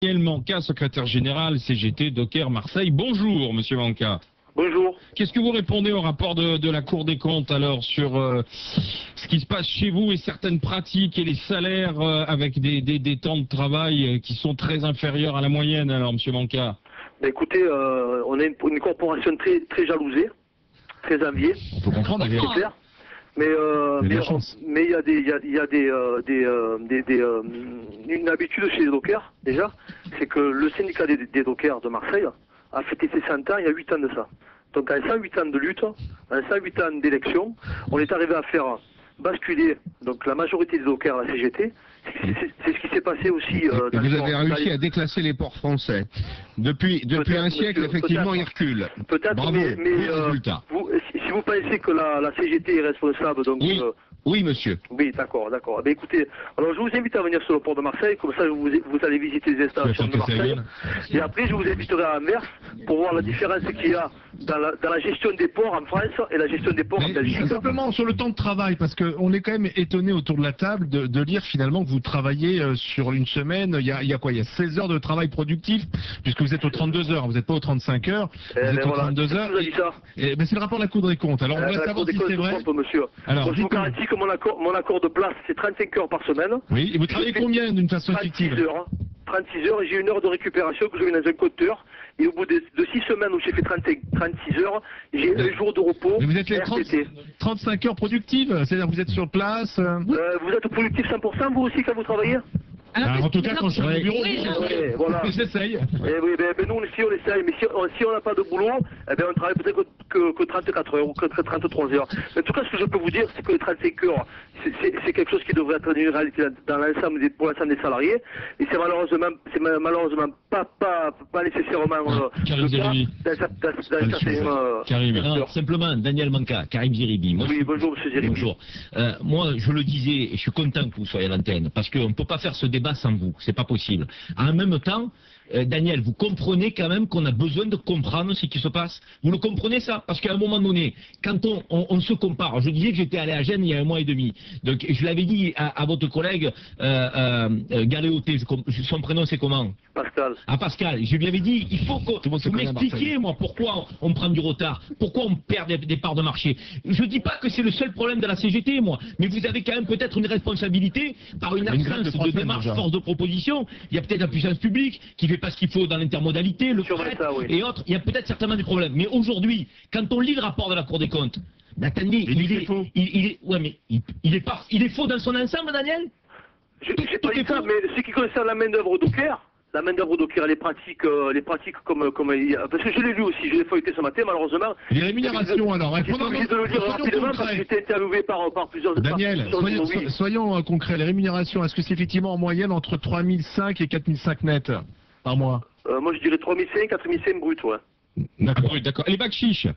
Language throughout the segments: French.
Daniel Manca, secrétaire général CGT Docker Marseille. Bonjour, monsieur Manca. Bonjour. Qu'est-ce que vous répondez au rapport de la Cour des comptes alors sur ce qui se passe chez vous et certaines pratiques et les salaires avec des temps de travail qui sont très inférieurs à la moyenne alors, monsieur Manca? Écoutez, on est une corporation très jalousée, très enviée. On peut comprendre, c'est clair. Mais il y a une habitude chez les dockers, déjà, c'est que le syndicat des dockers de Marseille a fêté ses 100 ans il y a 8 ans de ça. Donc en 108 ans de lutte, en 108 ans d'élection, on est arrivé à faire basculer donc la majorité des dockers à la CGT. C'est ce qui s'est passé aussi. Vous avez réussi à déclasser les ports français. Depuis un siècle, effectivement, ils reculent. Peut-être, Bravo, mais résultat. si vous pensez que la CGT est responsable, donc... Oui, monsieur. Oui, d'accord. Ben, écoutez, alors je vous invite à venir sur le port de Marseille, comme ça vous allez visiter les installations de Marseille. Et après, je vous inviterai à Anvers pour voir la différence qu'il y a dans la gestion des ports en France et la gestion des ports en Belgique. Simplement sur le temps de travail, parce qu'on est quand même étonné autour de la table de lire finalement que vous travaillez sur une semaine, il y a quoi? Il y a 16 heures de travail productif, puisque vous êtes aux 32 heures, vous n'êtes pas aux 35 heures, vous êtes aux 32 heures. Qui vous a dit ça? C'est le rapport de la Cour des comptes. Alors on voudrait savoir si c'est vrai. Monsieur. Alors, je vous garantis que mon accord de place, c'est 35 heures par semaine. Oui, et vous travaillez combien d'une façon fictive? 36 heures, et j'ai une heure de récupération que je mets dans un compteur. Et au bout de 6 semaines où j'ai fait 36 heures, j'ai un jour de repos. Mais vous êtes les 35 heures productives, c'est-à-dire que vous êtes sur place. Vous êtes productif 100% vous aussi quand vous travaillez? En tout cas, quand je suis au bureau, voilà. j'essaye. Oui, nous aussi on essaye, mais si on n'a pas de boulot, on travaille peut-être que 34 heures ou que 33 heures. Mais en tout cas, ce que je peux vous dire, c'est que les 35 heures, c'est quelque chose qui devrait être une réalité pour l'ensemble des salariés, et c'est malheureusement pas nécessairement le cas Karim. Simplement, Daniel Manca, Karim Zeribi. Oui, bonjour monsieur Zeribi. Bonjour. Moi, je le disais, et je suis content que vous soyez à l'antenne, parce qu'on ne peut pas faire ce débat sans vous, c'est pas possible. En même temps, Daniel, vous comprenez quand même qu'on a besoin de comprendre ce qui se passe? Vous le comprenez ça? Parce qu'à un moment donné, quand on se compare, je disais que j'étais allé à Gênes il y a 1 mois et demi, donc je l'avais dit à votre collègue Galéoté, son prénom c'est comment? Pascal. Pascal, je lui avais dit, il faut que vous m'expliquiez, moi, pourquoi on prend du retard, pourquoi on perd des parts de marché. Je ne dis pas que c'est le seul problème de la CGT, moi, mais vous avez quand même peut-être une responsabilité par une absence de démarche, force de proposition. Il y a peut-être la puissance publique qui fait pas ce qu'il faut dans l'intermodalité, le fret et autres. Il y a peut-être certainement des problèmes. Mais aujourd'hui, quand on lit le rapport de la Cour des comptes, attendez, il est faux dans son ensemble, Daniel? Je sais pas dit ça, mais ce qui concerne la main-d'œuvre Docker, les pratiques comme parce que je l'ai lu aussi, je l'ai feuilleté ce matin, malheureusement. Les rémunérations alors. J'ai pas obligé de le dire rapidement parce que j'étais interviewé par plusieurs. Daniel, soyons concrets. Les rémunérations, est-ce que c'est effectivement en moyenne entre 3005 et 4005 net par mois? Moi je dirais 3005, 4005 brut, ouais. D'accord. Et les bacs chiches?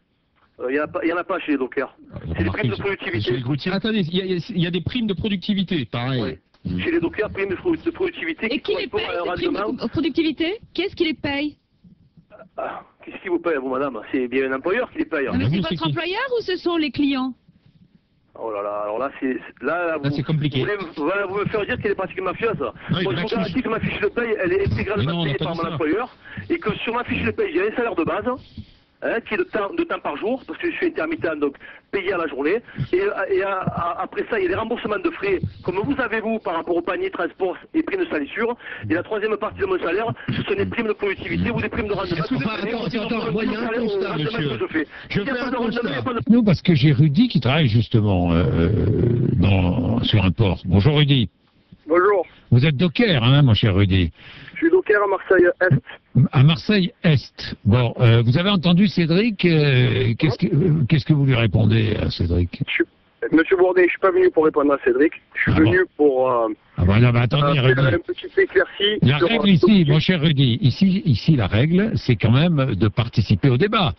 Il y en a pas chez les dockers. C'est des primes de productivité. Attendez, il y a des primes de productivité, pareil. Oui. Chez les dockers, primes de productivité. Et qui les paye, ces primes de productivité? Qu'est-ce qui les paye? Qu'est-ce qui vous paye, vous, madame? C'est bien un employeur qui les paye. Mais c'est votre employeur ou ce sont les clients? Oh là là, alors là, c'est compliqué. Vous me faire dire qu'il y a des pratiques mafieuses. Moi, je vous garantis que ma fiche de paye, elle est intégralement payée par mon employeur, et que sur ma fiche de paye, j'ai un salaire de base, qui est de temps par jour, parce que je suis intermittent, donc payé à la journée. Et après ça, il y a des remboursements de frais, comme vous avez vous, par rapport au panier transport et primes de salissure. Et la troisième partie de mon salaire, ce sont des primes de productivité ou des primes de rendement. Attends, moi, il y a un constat, monsieur. Je fais un constat. Nous, parce que j'ai Rudy qui travaille justement sur un port. Bonjour Rudy. Bonjour. Vous êtes docker, hein, mon cher Rudy? Je suis docker à Marseille-Est. À Marseille-Est. Bon, vous avez entendu Cédric. Qu'est-ce que vous lui répondez à Cédric? Monsieur Bourdet, je suis pas venu pour répondre à Cédric. Je suis venu pour attendez, Rudy. un petit éclairci. La règle ici, mon cher Rudy, ici la règle, c'est quand même de participer au débat.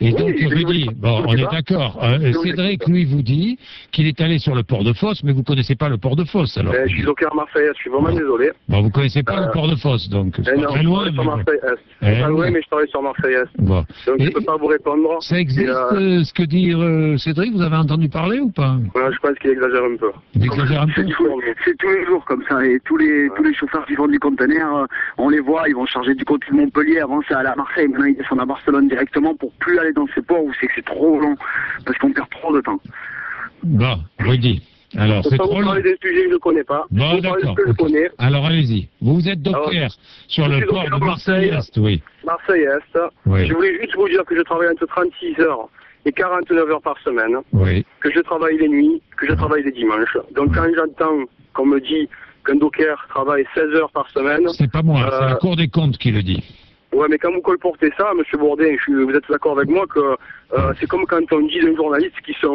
Et donc, Rudy, on est d'accord. Cédric, lui, vous dit qu'il est allé sur le port de Fos, mais vous connaissez pas le port de Fos, alors. Je suis docker à Marseille, je suis vraiment désolé. Bon, vous connaissez pas le port de Fos, donc. C'est pas très loin, mais... Pas loin, mais je travaille sur Marseille-Est. Bon. Donc, je peux pas vous répondre. Ça existe, ce que dit Cédric, vous avez entendu parler ou pas? pas. Voilà, je pense qu'il exagère un peu. Il exagère un peu. C'est tous les jours comme ça, et tous les chauffeurs qui font du conteneur, on les voit, ils vont charger du côté de Montpellier, avant ça allait à Marseille, maintenant ils descendent à Barcelone directement pour plus aller dans ces ports où c'est que c'est trop long, parce qu'on perd trop de temps. Bon, Rudy. Alors, c'est trop long. Parler des sujets que je ne connais pas. Bon, d'accord. Okay. Alors, allez-y. Vous êtes docker sur le port de Marseille-Est, oui. Marseille-Est. Oui. Je voulais juste vous dire que je travaille entre 36 heures et 49 heures par semaine. Oui. Que je travaille les nuits, que je travaille les dimanches. Donc, quand j'entends qu'on me dit qu'un docker travaille 16 heures par semaine... C'est pas moi, c'est la Cour des comptes qui le dit. Ouais, mais quand vous colportez ça, M. Bourdin, vous êtes d'accord avec moi que c'est comme quand on dit d'un journaliste qui sont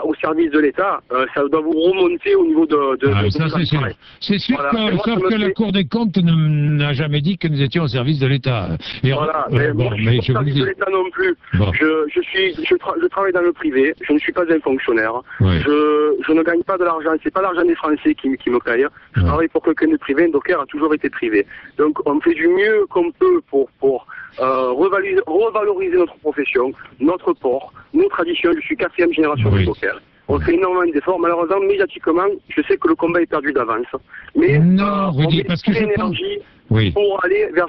au service de l'État, ça doit vous remonter au niveau de ça, c'est sûr. C'est sûr, voilà. Sauf que la Cour des comptes n'a jamais dit que nous étions au service de l'État. Voilà, mais je vous dis... de l'État non plus. Bon. Je travaille dans le privé, je ne suis pas un fonctionnaire, oui. Je ne gagne pas de l'argent, c'est pas l'argent des Français qui me paye. Je travaille pour quelqu'un de privé, un docker a toujours été privé. Donc on fait du mieux qu'on peut pour revaloriser notre profession, notre port, nos traditions. Je suis 4e génération de docker. On fait énormément d'efforts. Malheureusement, médiatiquement, je sais que le combat est perdu d'avance. Mais non, Rudy, parce que l'énergie pour aller vers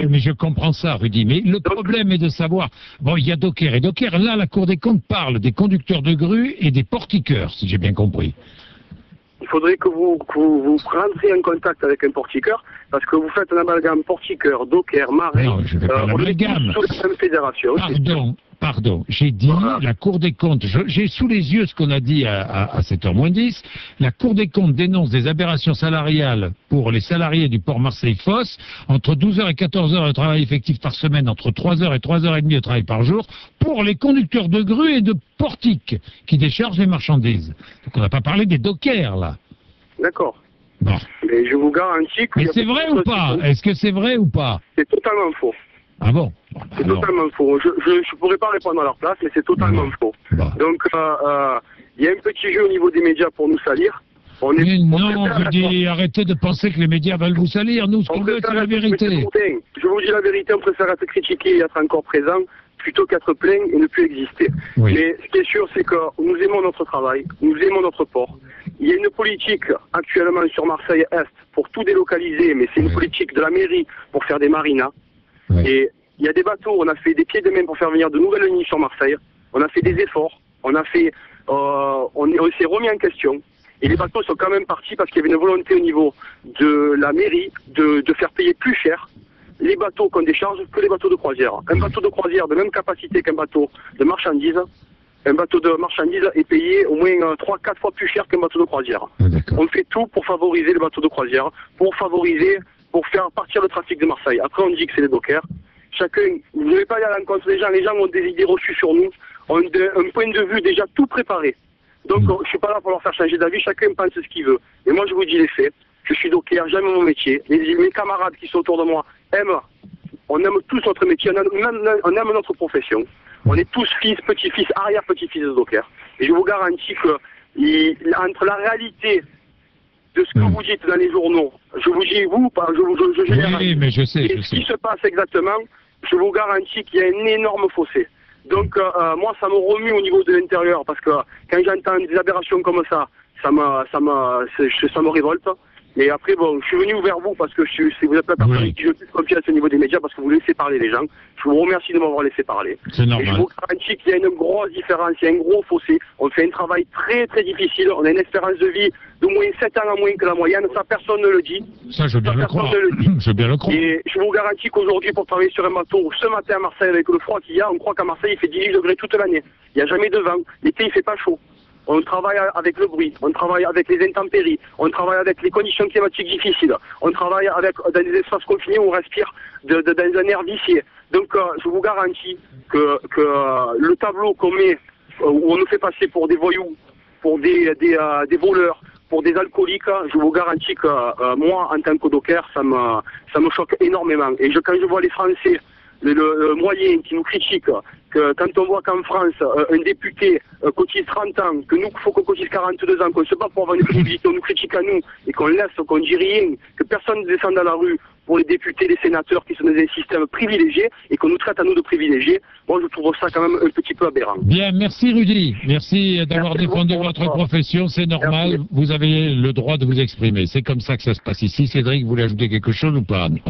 mais je comprends ça, Rudy. Mais le problème est de savoir... Bon, il y a docker. Et docker, là, la Cour des comptes parle des conducteurs de grue et des portiqueurs, si j'ai bien compris. Il faudrait que vous rentriez en contact avec un portiqueur, parce que vous faites un amalgame portiqueur, docker, marin. Non, je vais pas l'amalgame. Sous la même fédération. Pardon, j'ai dit la Cour des comptes, j'ai sous les yeux ce qu'on a dit à 7h-10, la Cour des comptes dénonce des aberrations salariales pour les salariés du port Marseille-Fosse, entre 12h et 14h de travail effectif par semaine, entre 3h et 3h30 de travail par jour, pour les conducteurs de grues et de portiques qui déchargent les marchandises. Donc on n'a pas parlé des dockers, là. D'accord. Bon. Mais je vous garantis que... Mais c'est vrai ou pas? Est-ce que c'est vrai ou pas? C'est totalement faux. Ah bon? C'est totalement faux. Je ne pourrais pas répondre à leur place, mais c'est totalement faux. Donc, il y a un petit jeu au niveau des médias pour nous salir. Mais non, je dis, arrêtez de penser que les médias veulent vous salir. Nous, ce qu'on veut, c'est la vérité. Je vous dis la vérité, on préfère être critiqué et être encore présent plutôt qu'être plein et ne plus exister. Oui. Mais ce qui est sûr, c'est que nous aimons notre travail, nous aimons notre port. Il y a une politique actuellement sur Marseille-Est pour tout délocaliser, mais c'est une politique de la mairie pour faire des marinas. Oui. Et il y a des bateaux, on a fait des pieds de main pour faire venir de nouvelles lignes sur Marseille. On a fait des efforts, on s'est remis en question. Et les bateaux sont quand même partis parce qu'il y avait une volonté au niveau de la mairie de faire payer plus cher les bateaux qu'on décharge que les bateaux de croisière. Un bateau de croisière de même capacité qu'un bateau de marchandises, un bateau de marchandises est payé au moins 3-4 fois plus cher qu'un bateau de croisière. On fait tout pour favoriser les bateaux de croisière, pour faire partir le trafic de Marseille. Après, on dit que c'est les dockers. Chacun, vous ne devez pas aller à l'encontre des gens. Les gens ont des idées reçues sur nous, ont un point de vue déjà tout préparé. Donc, je ne suis pas là pour leur faire changer d'avis. Chacun pense ce qu'il veut. Et moi, je vous dis les faits. Je suis docker, j'aime mon métier. Mes camarades qui sont autour de moi aiment. On aime tous notre métier, on aime notre profession. On est tous fils, petits-fils, arrière-petits-fils de docker. Et je vous garantis que entre la réalité de ce que vous dites dans les journaux, je vous dis je généralise. Oui, mais je sais. Ce qui se passe exactement, je vous garantis qu'il y a un énorme fossé. Donc moi, ça me remue au niveau de l'intérieur, parce que quand j'entends des aberrations comme ça, ça me révolte. Et après, bon, je suis venu vers vous parce que vous êtes la personne qui je plus confiance au niveau des médias, parce que vous laissez parler les gens. Je vous remercie de m'avoir laissé parler. C'est normal. Et je vous garantis qu'il y a une grosse différence, il y a un gros fossé. On fait un travail très très difficile. On a une espérance de vie de moins 7 ans en moins que la moyenne. Ça, personne ne le dit. Ça, je veux bien le croire. Je veux bien le croire. Et je vous garantis qu'aujourd'hui, pour travailler sur un bateau, ce matin à Marseille, avec le froid qu'il y a, on croit qu'à Marseille, il fait 18 degrés toute l'année. Il n'y a jamais de vent. L'été, il fait pas chaud. On travaille avec le bruit, on travaille avec les intempéries, on travaille avec les conditions climatiques difficiles, on travaille dans des espaces confinés où on respire dans un air vicié. Donc je vous garantis que le tableau qu'on met, où on nous fait passer pour des voyous, pour des voleurs, pour des alcooliques, je vous garantis que moi, en tant que docker, ça me choque énormément. Et quand je vois les Français le moyen qui nous critique, que quand on voit qu'en France, un député cotise 30 ans, que nous, il faut qu'on cotise 42 ans, qu'on se bat pour avoir une crédibilité, on nous critique à nous, et qu'on laisse, qu'on dit rien, que personne ne descende dans la rue pour les députés, les sénateurs qui sont dans un système privilégié, et qu'on nous traite à nous de privilégiés, moi je trouve ça quand même un petit peu aberrant. Bien, merci Rudy. Merci d'avoir défendu votre profession, c'est normal, vous avez le droit de vous exprimer. C'est comme ça que ça se passe ici. Cédric, vous voulez ajouter quelque chose ou pas?